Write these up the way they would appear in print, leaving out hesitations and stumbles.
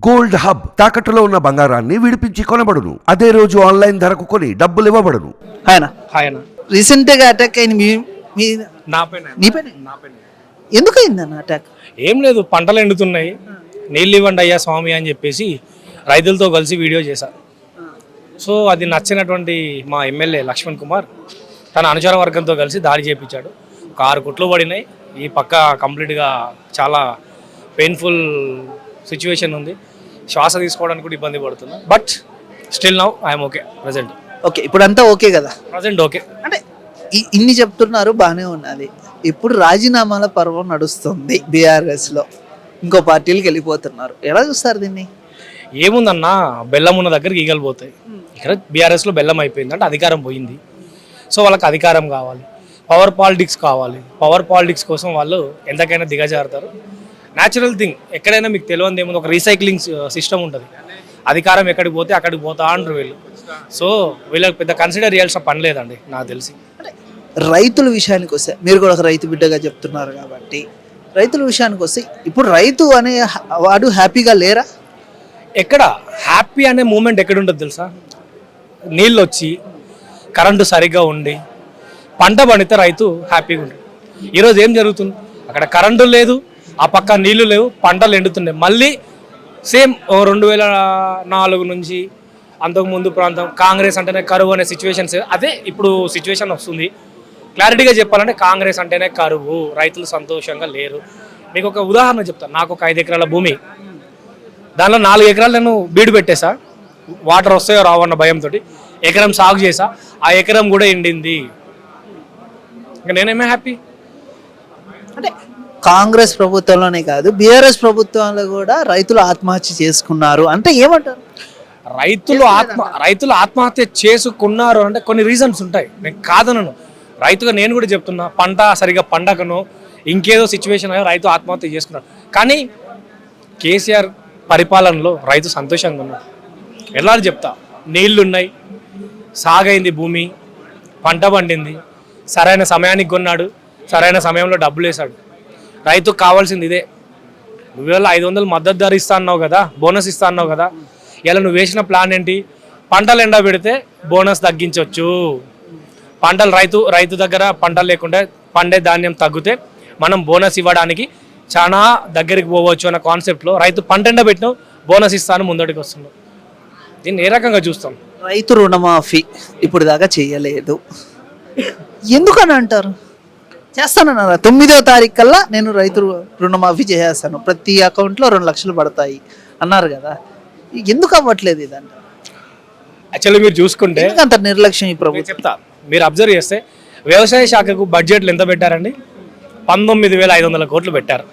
Gold hub తాకట్టులో ఉన్న బంగారాన్ని విడిపించి కొనబడును. అదే రోజు ఆన్లైన్ ధరకు కొని డబ్బులు ఇవ్వబడును. ఆయన రీసెంట్ గా అటాక్ అయింది మీ నాపైన నీపైన ఎందుకు అయిందన్న అటాక్? ఏం లేదు, పంటలు ఎండుతున్నాయి, నీళ్ళు ఇవ్వండి అయ్యా స్వామి అని చెప్పేసి రైతులతో కలిసి వీడియో చేశారు. సో అది నచ్చినటువంటి మా ఎమ్మెల్యే లక్ష్మణ్ కుమార్ తన అనుచర వర్గంతో కలిసి దాడి చేయించాడు. ఒక 6 కుట్లు పడినాయి. ఈ పక్క కంప్లీట్గా చాలా పెయిన్ఫుల్ సిచ్యువేషన్ ఉంది. శ్వాస తీసుకోవడానికి కూడా ఇబ్బంది పడుతుంది. But still now I'm okay. Present okay, ఇప్పుడు అంతా ఓకే కదా? Present okay. అంటే ఇన్ని చెప్తున్నారు, బాగానే ఉన్నది. ఇప్పుడు రాజీనామాల పర్వం నడుస్తుంది బీఆర్ఎస్ లో, ఇంకో పార్టీలకు వెళ్ళిపోతున్నారు. ఎలా చూస్తారు దీన్ని? ఏముందన్నా, బెల్లం ఉన్న దగ్గరికి ఈగలు పోతాయి. ఇక్కడ బీఆర్ఎస్లో బెల్లం అయిపోయింది అంటే అధికారం పోయింది. సో వాళ్ళకి అధికారం కావాలి, పవర్ పాలిటిక్స్ కావాలి. పవర్ పాలిటిక్స్ కోసం వాళ్ళు ఎంతకైనా దిగజారుతారు. Natural thing. ఎక్కడైనా మీకు తెలియదు ఏముంది, ఒక రీసైక్లింగ్ సిస్టమ్ ఉంటుంది. అధికారం ఎక్కడికి పోతే అక్కడికి పోతా అంటారు వీళ్ళు. సో వీళ్ళకి పెద్ద కన్సిడర్ చేయాల్సిన పని లేదండి నాకు తెలిసి. రైతుల విషయానికి వస్తే, మీరు కూడా ఒక రైతు బిడ్డగా చెప్తున్నారు కాబట్టి, రైతుల విషయానికి వస్తే ఇప్పుడు రైతు అనే వాడు హ్యాపీగా లేరా? ఎక్కడ హ్యాపీ అనే మూమెంట్ ఎక్కడ ఉంటుంది తెలుసా? నీళ్ళు వచ్చి కరెంటు సరిగ్గా ఉండి పంట పండితే రైతు హ్యాపీగా ఉంటుంది. ఈరోజు ఏం జరుగుతుంది? అక్కడ కరెంటు లేదు, ఆ పక్క నీళ్లు లేవు, పంటలు ఎండుతున్నాయి. మళ్ళీ సేమ్ 2004 నుంచి అంతకుముందు ప్రాంతం కాంగ్రెస్ అంటేనే కరువు అనే సిచ్యువేషన్స్, అదే ఇప్పుడు సిచ్యువేషన్ వస్తుంది. క్లారిటీగా చెప్పాలంటే కాంగ్రెస్ అంటేనే కరువు, రైతులు సంతోషంగా లేరు. మీకు ఒక ఉదాహరణ చెప్తాను. నాకు ఒక 5 ఎకరాల భూమి, దానిలో 4 ఎకరాలు నేను బీడు పెట్టేసా. వాటర్ వస్తాయో రావన్న భయంతో ఎకరం సాగు చేసా. ఆ ఎకరం కూడా ఎండింది. ఇంకా నేనేమే హ్యాపీ. అంటే కాంగ్రెస్ ప్రభుత్వంలోనే కాదు, బీఆర్ఎస్ ప్రభుత్వంలో కూడా రైతులు ఆత్మహత్య చేసుకున్నారు అంటే ఏమంటారు? రైతులు ఆత్మహత్య చేసుకున్నారు అంటే కొన్ని రీజన్స్ ఉంటాయి, నేను కాదనను. రైతుగా నేను కూడా చెప్తున్నా, పంట సరిగా పండకను ఇంకేదో సిచ్యువేషన్ అయ్యో రైతు ఆత్మహత్య చేసుకున్నాడు. కానీ కేసీఆర్ పరిపాలనలో రైతు సంతోషంగా ఉన్నాడు. ఎలా చెప్తా, నీళ్లున్నాయి, సాగైంది భూమి, పంట పండింది, సరైన సమయానికి కొన్నాడు, సరైన సమయంలో డబ్బులు వేశాడు. రైతుకు కావాల్సింది ఇదే. నువ్వేళ 500 మద్దతు ధర ఇస్తా అన్నావు కదా, బోనస్ ఇస్తా అన్నావు కదా. ఇలా నువ్వు వేసిన ప్లాన్ ఏంటి? పంటలు ఎండ పెడితే బోనస్ తగ్గించవచ్చు. పంటలు రైతు దగ్గర పంటలు లేకుండా పండే ధాన్యం తగ్గితే మనం బోనస్ ఇవ్వడానికి చాలా దగ్గరికి పోవచ్చు అన్న కాన్సెప్ట్లో రైతు పంట ఎండ పెట్టినావు, బోనస్ ఇస్తాను ముందడికి వస్తున్నావు. దీన్ని ఏ రకంగా చూస్తాం? రైతు రుణమాఫీ ఇప్పుడు దాకా చేయలేదు, ఎందుకని అంటారు? చేస్తానన్నారు 9వ తారీఖు కల్లా నేను రైతు రుణమాఫీ చేసేస్తాను, ప్రతి అకౌంట్లో 2 లక్షలు పడతాయి అన్నారు కదా. ఎందుకు అవ్వట్లేదు ఇదంట? యాక్చువల్లీ మీరు చూసుకుంటే అంత నిర్లక్ష్యం ఈ ప్రభుత్వం. చెప్తా, మీరు అబ్జర్వ్ చేస్తే వ్యవసాయ శాఖకు బడ్జెట్లు ఎంత పెట్టారండి? 19,500 కోట్లు పెట్టారు.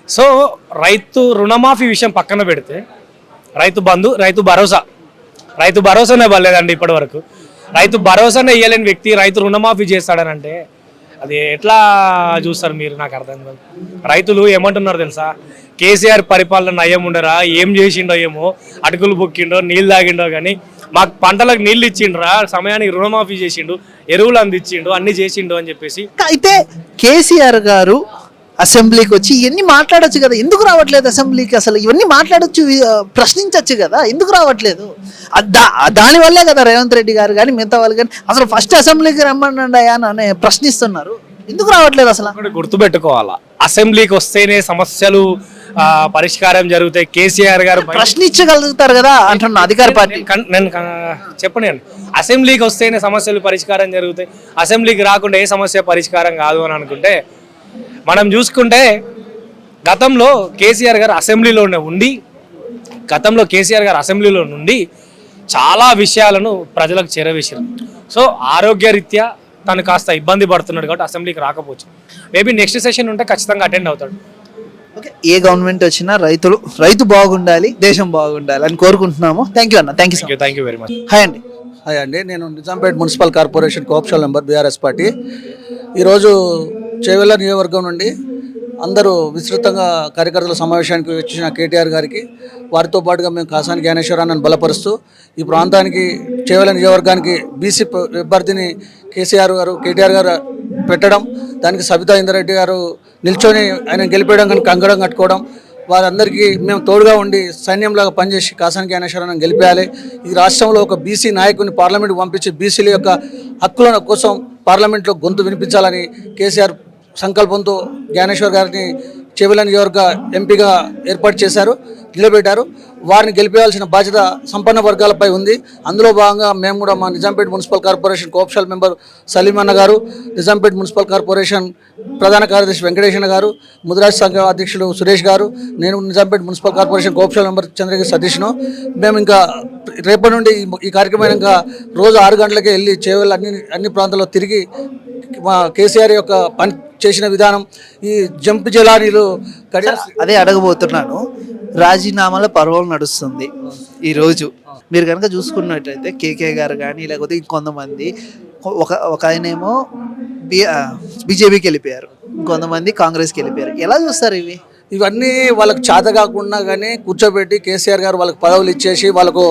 సో రైతు రుణమాఫీ విషయం పక్కన పెడితే రైతు బంధు, రైతు భరోసానే పర్లేదండి ఇప్పటి వరకు. రైతు భరోసానే ఇవ్వలేని వ్యక్తి రైతు రుణమాఫీ చేస్తాడనంటే అది ఎట్లా చూస్తారు మీరు? నాకు అర్థం కాదు. రైతులు ఏమంటున్నారు తెలుసా? కేసీఆర్ పరిపాలన నయం ఉండరా, ఏం చేసిండో ఏమో, అటుకులు బొక్కిండో, నీళ్ళు తాగిండో, కానీ మాకు పంటలకు నీళ్ళు ఇచ్చిండ్రా, సమయానికి రుణమాఫీ చేసిండు, ఎరువులు అందించిండు, అన్ని చేసిండు అని చెప్పేసి. అయితే కేసీఆర్ గారు అసెంబ్లీకి వచ్చి ఇవన్నీ మాట్లాడొచ్చు కదా, ఎందుకు రావట్లేదు అసెంబ్లీకి? అసలు ఇవన్నీ మాట్లాడొచ్చు, ప్రశ్నించవచ్చు కదా, ఎందుకు రావట్లేదు? దానివల్లే కదా రేవంత్ రెడ్డి గారు కానీ మిగతా వాళ్ళు కానీ అసలు ఫస్ట్ అసెంబ్లీకి రమ్మనండి అని ప్రశ్నిస్తున్నారు. ఎందుకు రావట్లేదు అసలు? గుర్తుపెట్టుకోవాలా, అసెంబ్లీకి వస్తేనే సమస్యలు పరిష్కారం జరుగుతాయి. కేసీఆర్ గారు ప్రశ్నించగలుగుతారు కదా అంటున్నా అధికార పార్టీ. నేను చెప్పండి, అసెంబ్లీకి వస్తేనే సమస్యలు పరిష్కారం జరుగుతాయి, అసెంబ్లీకి రాకుండా ఏ సమస్య పరిష్కారం కాదు అని అనుకుంటే, మనం చూసుకుంటే గతంలో కేసీఆర్ గారు అసెంబ్లీలో నుండి చాలా విషయాలను ప్రజలకు చేరవేశారు. సో ఆరోగ్యరీత్యా తను కాస్త ఇబ్బంది పడుతున్నాడు కాబట్టి అసెంబ్లీకి రాకపోవచ్చు. మేబీ నెక్స్ట్ సెషన్ ఉంటే ఖచ్చితంగా అటెండ్ అవుతాడు. ఓకే, ఏ గవర్నమెంట్ వచ్చినా రైతు బాగుండాలి, దేశం బాగుండాలి అని కోరుకుంటున్నాము. థ్యాంక్ యూ అన్న. Thank you very much. Hi అండి. హాయ్ అండి, నేను Nizampet municipal corporation co-option member BRS party. ఈరోజు చేవెళ్ళ నియోజకవర్గం నుండి అందరూ విస్తృతంగా కార్యకర్తల సమావేశానికి వచ్చిన కేటీఆర్ గారికి, వారితో పాటుగా మేము కాసాని జ్ఞానేశ్వరాన్ని బలపరుస్తూ ఈ ప్రాంతానికి చేవెళ్ళ నియోజకవర్గానికి బీసీ అభ్యర్థిని కేటీఆర్ గారు పెట్టడం, దానికి సబితా ఇంద్రారెడ్డి గారు నిల్చొని ఆయన గెలిపేయడం కానీ కంగడం కట్టుకోవడం, వారందరికీ మేము తోడుగా ఉండి సైన్యంలాగా పనిచేసి కాసాని జ్ఞానేశ్వరరావును గెలిపేయాలి. ఈ రాష్ట్రంలో ఒక బీసీ నాయకుని పార్లమెంట్కి పంపించి బీసీల యొక్క హక్కుల కోసం పార్లమెంట్లో గొంతు వినిపించాలని కేసీఆర్ సంకల్పంతో జ్ఞానేశ్వర్ గారిని చేవెళ్ళ నియోజకవర్గ ఎంపీగా ఏర్పాటు చేశారు, నిలబెట్టారు. వారిని గెలిపేయాల్సిన బాధ్యత సంపన్న వర్గాలపై ఉంది. అందులో భాగంగా మేము కూడా మా Nizampet municipal corporation cooptional member Saleem అన్న గారు, నిజాంపేట మున్సిపల్ కార్పొరేషన్ ప్రధాన కార్యదర్శి వెంకటేశ్వర గారు, ముదిరాజ్ సంఘ అధ్యక్షుడు సురేష్ గారు, నేను Nizampet municipal corporation cooptional member Chandragiri సతీష్ను. మేము ఇంకా రేపటి నుండి ఈ కార్యక్రమం ఇంకా రోజు 6 గంటలకే వెళ్ళి చేవెళ్ళ అన్ని ప్రాంతాల్లో తిరిగి మా కేసీఆర్ యొక్క పని చేసిన విధానం, ఈ జంప్ జలానీలు అదే అడగబోతున్నాను. రాజీనామాల పర్వం నడుస్తుంది ఈరోజు. మీరు కనుక చూసుకున్నట్టయితే కేకే గారు కానీ లేకపోతే ఇంకొంతమంది ఒక ఆయనేమో బీజేపీకి వెళ్ళిపోయారు, ఇంకొంతమంది కాంగ్రెస్కి వెళ్ళిపోయారు. ఎలా చూస్తారు ఇవి? ఇవన్నీ వాళ్ళకు చేత కాకుండా కానీ కూర్చోబెట్టి కేసీఆర్ గారు వాళ్ళకి పదవులు ఇచ్చేసి వాళ్ళకు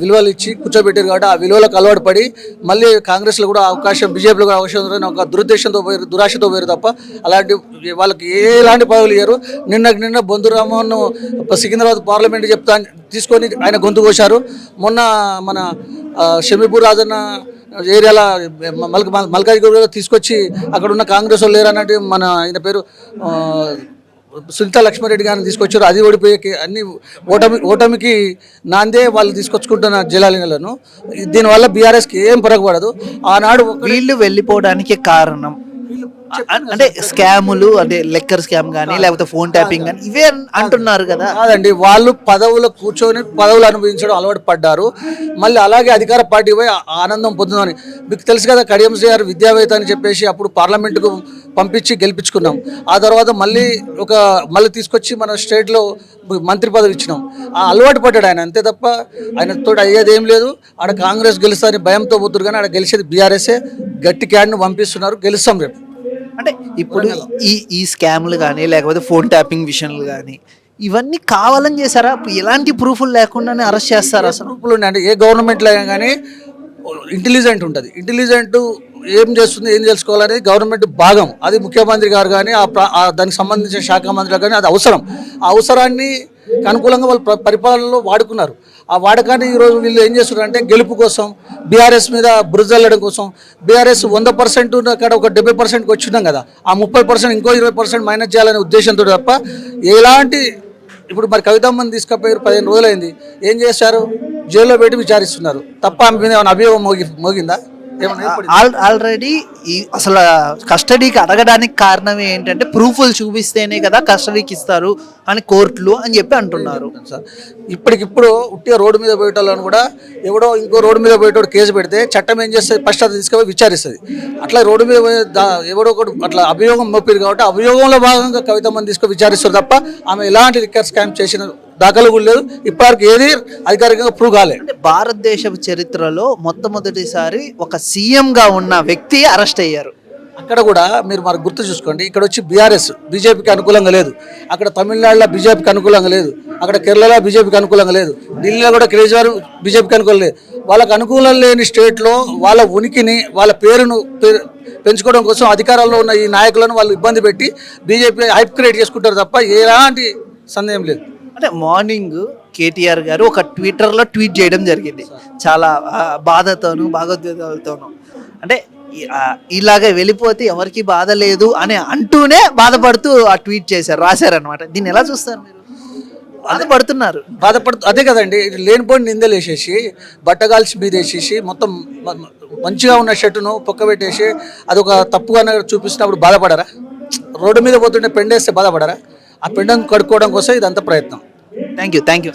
విలువలు ఇచ్చి కూర్చోబెట్టారు కాబట్టి ఆ విలువలకు అలవాటు పడి మళ్ళీ కాంగ్రెస్లో కూడా అవకాశం, బీజేపీలో కూడా అవకాశం ఉందని ఒక దురుద్దేశంతో పోయారు, దురాశతో పోయారు తప్ప అలాంటి వాళ్ళకి ఎలాంటి పదవులు ఇయ్యారు. నిన్న బొందురామన్ సికింద్రాబాద్ పార్లమెంట్ చెప్తా తీసుకొని ఆయన గొంతు కోశారు. మొన్న మన షమీపూర్ రాజన్న ఏరియాల మల్కాజ్గిరిలో తీసుకొచ్చి అక్కడ ఉన్న కాంగ్రెస్ వాళ్ళు లేరు అన్నట్టు మన ఆయన పేరు సునీతా లక్ష్మారెడ్డి గారిని తీసుకొచ్చారు. అది ఓడిపోయే అన్ని ఓటమికి నాందే వాళ్ళు తీసుకొచ్చుకుంటున్న జిల్లాలను. దీనివల్ల బీఆర్ఎస్కి ఏం పరగబడదు. ఆనాడు వీళ్ళు వెళ్ళిపోవడానికి కారణం అంటే స్కాములు, అంటే లెక్కర్ స్కామ్ కానీ లేకపోతే ఫోన్ ట్యాపింగ్ కానీ ఇవే అంటున్నారు కదా. కాదండి, వాళ్ళు పదవులు కూర్చొని పదవులు అనుభవించడం అలవాటు పడ్డారు. మళ్ళీ అలాగే అధికార పార్టీ పోయి ఆనందం పొందుదామని మీకు తెలుసు కదా. కడియం శ్రీఆర్ విద్యావేత్త అని చెప్పేసి అప్పుడు పార్లమెంటుకు పంపించి గెలిపించుకున్నాం. ఆ తర్వాత మళ్ళీ తీసుకొచ్చి మన స్టేట్లో మంత్రి పదవి ఇచ్చినాం. ఆ అలవాటు పడ్డాడు ఆయన, అంతే తప్ప ఆయనతో అయ్యేది ఏం లేదు. ఆడ కాంగ్రెస్ గెలుస్తారని భయంతో పోతున్నారు కానీ ఆడ గెలిచేది బీఆర్ఎస్ఏ. గట్టి క్యాడ్ను పంపిస్తున్నారు, గెలుస్తాం రేపు. అంటే ఇప్పుడు ఈ స్కామ్లు కానీ లేకపోతే ఫోన్ ట్యాపింగ్ విషయాలు కానీ ఇవన్నీ కావాలని చేశారా? ఎలాంటి ప్రూఫ్లు లేకుండానే అరెస్ట్ చేస్తారా? అసలు ప్రూఫ్లు ఉన్నాయండి. ఏ గవర్నమెంట్లో అయినా కానీ ఇంటెలిజెంట్ ఉంటుంది. ఇంటెలిజెంట్ ఏం చేస్తుంది, ఏం తెలుసుకోవాలనేది గవర్నమెంట్ భాగం. అది ముఖ్యమంత్రి గారు కానీ దానికి సంబంధించిన శాఖ మంత్రులు కానీ అది అవసరం. ఆ అవసరాన్ని అనుకూలంగా వాళ్ళు పరిపాలనలో వాడుకున్నారు. ఆ వాడకాన్ని ఈరోజు వీళ్ళు ఏం చేస్తున్నారు అంటే గెలుపు కోసం, బీఆర్ఎస్ మీద బురజల్లడం కోసం. బీఆర్ఎస్ 100% అక్కడ ఒక 70%కి వచ్చినాం కదా, ఆ 30% ఇంకో 20% మైనస్ చేయాలనే ఉద్దేశంతో తప్ప ఎలాంటి. ఇప్పుడు మరి కవితమ్మని తీసుకుపోయారు, 15 రోజులైంది. ఏం చేశారు? జైల్లో పెట్టి విచారిస్తున్నారు తప్ప ఆమె మీద ఏమైనా అభియోగం మోగిందా? ఆల్రెడీ అసలు కస్టడీకి అడగడానికి కారణం ఏంటంటే ప్రూఫ్లు చూపిస్తేనే కదా కస్టడీకి ఇస్తారు అని కోర్టులు అని చెప్పి అంటున్నారు. సార్ ఇప్పటికిప్పుడు ఉట్టిగా రోడ్డు మీద పోయేటోళ్ళని కూడా ఎవడో ఇంకో రోడ్డు మీద పోయేటోడు కేసు పెడితే చట్టం ఏం చేస్తుంది? ఫస్ట్ అది తీసుకుపోయి విచారిస్తుంది. అట్లా రోడ్డు మీద పోయే ఎవడో ఒకటి అట్లా అభియోగం మోపారు కాబట్టి అభియోగంలో భాగంగా కవితమ్మని తీసుకొని విచారిస్తారు తప్ప ఆమె ఎలాంటి లిక్కర్ స్కామ్ చేసిన దాఖలు కూడా లేదు. ఇప్పటివరకు ఏది అధికారికంగా ప్రూవ్ కాలేదు. అంటే భారతదేశపు చరిత్రలో మొట్టమొదటిసారి ఒక సీఎంగా ఉన్న వ్యక్తి అరెస్ట్ అయ్యారు. అక్కడ కూడా మీరు మరి గుర్తు చూసుకోండి. ఇక్కడ వచ్చి బీఆర్ఎస్ బీజేపీకి అనుకూలంగా లేదు, అక్కడ తమిళనాడులో బీజేపీకి అనుకూలంగా లేదు, అక్కడ కేరళలో బీజేపీకి అనుకూలంగా లేదు, ఢిల్లీలో కూడా కేజ్రీవాల్ బీజేపీకి అనుకూలం లేదు. వాళ్ళకి అనుకూలం లేని స్టేట్లో వాళ్ళ ఉనికిని, వాళ్ళ పేరును పెంచుకోవడం కోసం అధికారంలో ఉన్న ఈ నాయకులను వాళ్ళు ఇబ్బంది పెట్టి బీజేపీ హైప్ క్రియేట్ చేసుకుంటారు తప్ప ఎలాంటి సందేహం లేదు. అంటే మార్నింగ్ కేటీఆర్ గారు ఒక ట్విట్టర్లో ట్వీట్ చేయడం జరిగింది, చాలా బాధతోనూ భాగోద్వేగాలతోనూ. అంటే ఇలాగే వెళ్ళిపోతే ఎవరికి బాధ లేదు అని అంటూనే బాధపడుతూ ఆ ట్వీట్ చేశారు, రాశారనమాట. దీన్ని ఎలా చూస్తారు మీరు? బాధపడుతున్నారు, అదే కదండి. లేనిపోయిన నిందలు వేసేసి బట్టగాల్చి మీద వేసేసి మొత్తం మంచిగా ఉన్న షర్టును పొక్కబెట్టేసి అదొక తప్పుగా చూపిస్తున్నప్పుడు బాధపడరా? రోడ్డు మీద పోతుంటే పెండేస్తే బాధపడరా? ఆ పెండను కడుక్కోవడం కోసం ఇదంతా ప్రయత్నం. Thank you.